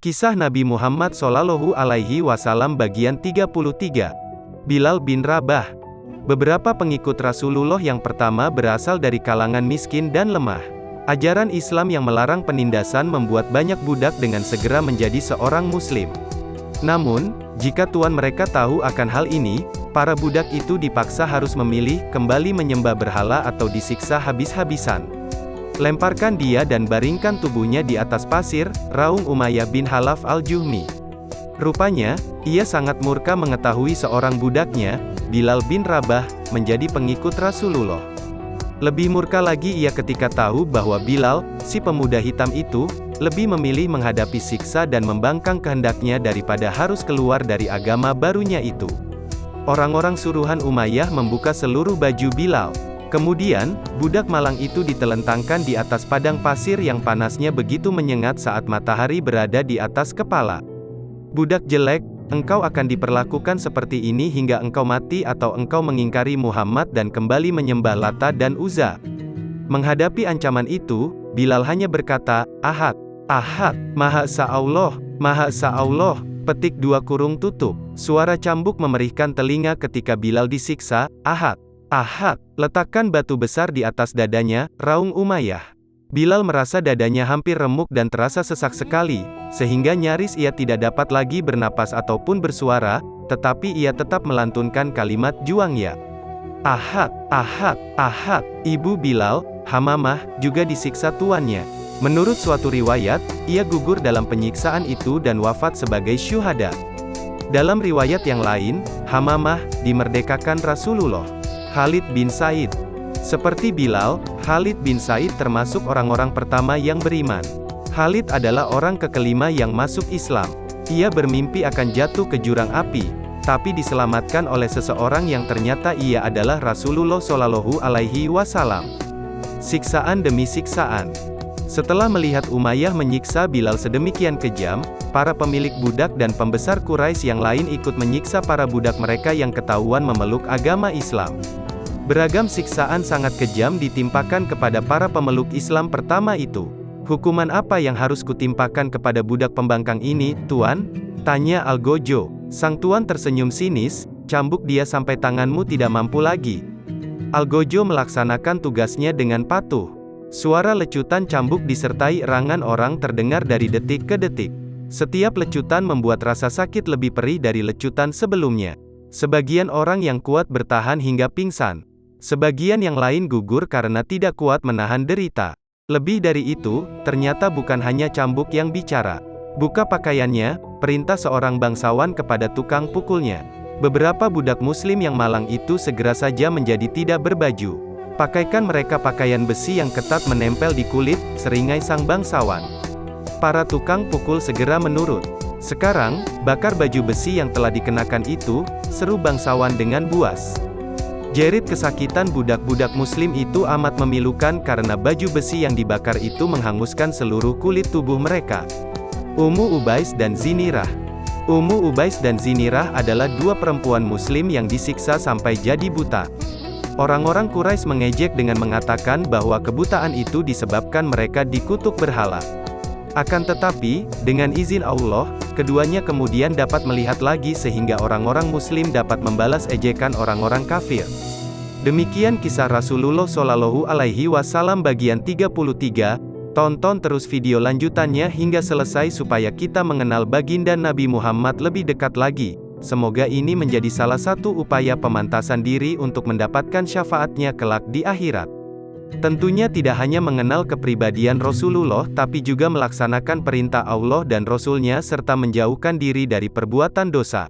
Kisah Nabi Muhammad SAW bagian 33. Bilal bin Rabah. Beberapa pengikut Rasulullah yang pertama berasal dari kalangan miskin dan lemah. Ajaran Islam yang melarang penindasan membuat banyak budak dengan segera menjadi seorang muslim. Namun, jika tuan mereka tahu akan hal ini, para budak itu dipaksa harus memilih kembali menyembah berhala atau disiksa habis-habisan. Lemparkan dia dan baringkan tubuhnya di atas pasir, raung Umayyah bin Khalaf al-Juhmi. Rupanya, ia sangat murka mengetahui seorang budaknya, Bilal bin Rabah, menjadi pengikut Rasulullah. Lebih murka lagi ia ketika tahu bahwa Bilal, si pemuda hitam itu, lebih memilih menghadapi siksa dan membangkang kehendaknya daripada harus keluar dari agama barunya itu. Orang-orang suruhan Umayyah membuka seluruh baju Bilal. Kemudian, budak malang itu ditelentangkan di atas padang pasir yang panasnya begitu menyengat saat matahari berada di atas kepala. Budak jelek, engkau akan diperlakukan seperti ini hingga engkau mati atau engkau mengingkari Muhammad dan kembali menyembah Lata dan Uzza. Menghadapi ancaman itu, Bilal hanya berkata, Ahad, Ahad, Maha Esa Allah, Maha Esa Allah, petik 2 kurung tutup. Suara cambuk memerihkan telinga ketika Bilal disiksa, Ahad, Ahad, letakkan batu besar di atas dadanya, raung Umayyah. Bilal merasa dadanya hampir remuk dan terasa sesak sekali, sehingga nyaris ia tidak dapat lagi bernapas ataupun bersuara, tetapi ia tetap melantunkan kalimat juangnya. Ahad, Ahad, Ahad. Ibu Bilal, Hamamah, juga disiksa tuannya. Menurut suatu riwayat, ia gugur dalam penyiksaan itu dan wafat sebagai syuhada. Dalam riwayat yang lain, Hamamah dimerdekakan Rasulullah. Khalid bin Said. Seperti Bilal, Khalid bin Said termasuk orang-orang pertama yang beriman. Khalid adalah orang kelima yang masuk Islam. Ia bermimpi akan jatuh ke jurang api, tapi diselamatkan oleh seseorang yang ternyata ia adalah Rasulullah Shallallahu Alaihi Wasallam. Siksaan demi siksaan. Setelah melihat Umayyah menyiksa Bilal sedemikian kejam, para pemilik budak dan pembesar Quraisy yang lain ikut menyiksa para budak mereka yang ketahuan memeluk agama Islam. Beragam siksaan sangat kejam ditimpakan kepada para pemeluk Islam pertama itu. Hukuman apa yang harus kutimpakan kepada budak pembangkang ini, Tuan? Tanya Al-Gojo. Sang tuan tersenyum sinis, cambuk dia sampai tanganmu tidak mampu lagi. Al-Gojo melaksanakan tugasnya dengan patuh. Suara lecutan cambuk disertai erangan orang terdengar dari detik ke detik. Setiap lecutan membuat rasa sakit lebih perih dari lecutan sebelumnya. Sebagian orang yang kuat bertahan hingga pingsan. Sebagian yang lain gugur karena tidak kuat menahan derita. Lebih dari itu, ternyata bukan hanya cambuk yang bicara. Buka pakaiannya, perintah seorang bangsawan kepada tukang pukulnya. Beberapa budak muslim yang malang itu segera saja menjadi tidak berbaju. Pakaikan mereka pakaian besi yang ketat menempel di kulit, seringai sang bangsawan. Para tukang pukul segera menurut. Sekarang, bakar baju besi yang telah dikenakan itu, seru bangsawan dengan buas. Jerit kesakitan budak-budak muslim itu amat memilukan karena baju besi yang dibakar itu menghanguskan seluruh kulit tubuh mereka. Ummu Ubais dan Zinirah. Ummu Ubais dan Zinirah adalah 2 perempuan muslim yang disiksa sampai jadi buta. Orang-orang Quraisy mengejek dengan mengatakan bahwa kebutaan itu disebabkan mereka dikutuk berhala. Akan tetapi, dengan izin Allah, keduanya kemudian dapat melihat lagi sehingga orang-orang muslim dapat membalas ejekan orang-orang kafir. Demikian kisah Rasulullah Shallallahu Alaihi Wasallam bagian 33. Tonton terus video lanjutannya hingga selesai supaya kita mengenal baginda Nabi Muhammad lebih dekat lagi. Semoga ini menjadi salah satu upaya pemantasan diri untuk mendapatkan syafaatnya kelak di akhirat. Tentunya tidak hanya mengenal kepribadian Rasulullah tapi juga melaksanakan perintah Allah dan Rasul-Nya serta menjauhkan diri dari perbuatan dosa.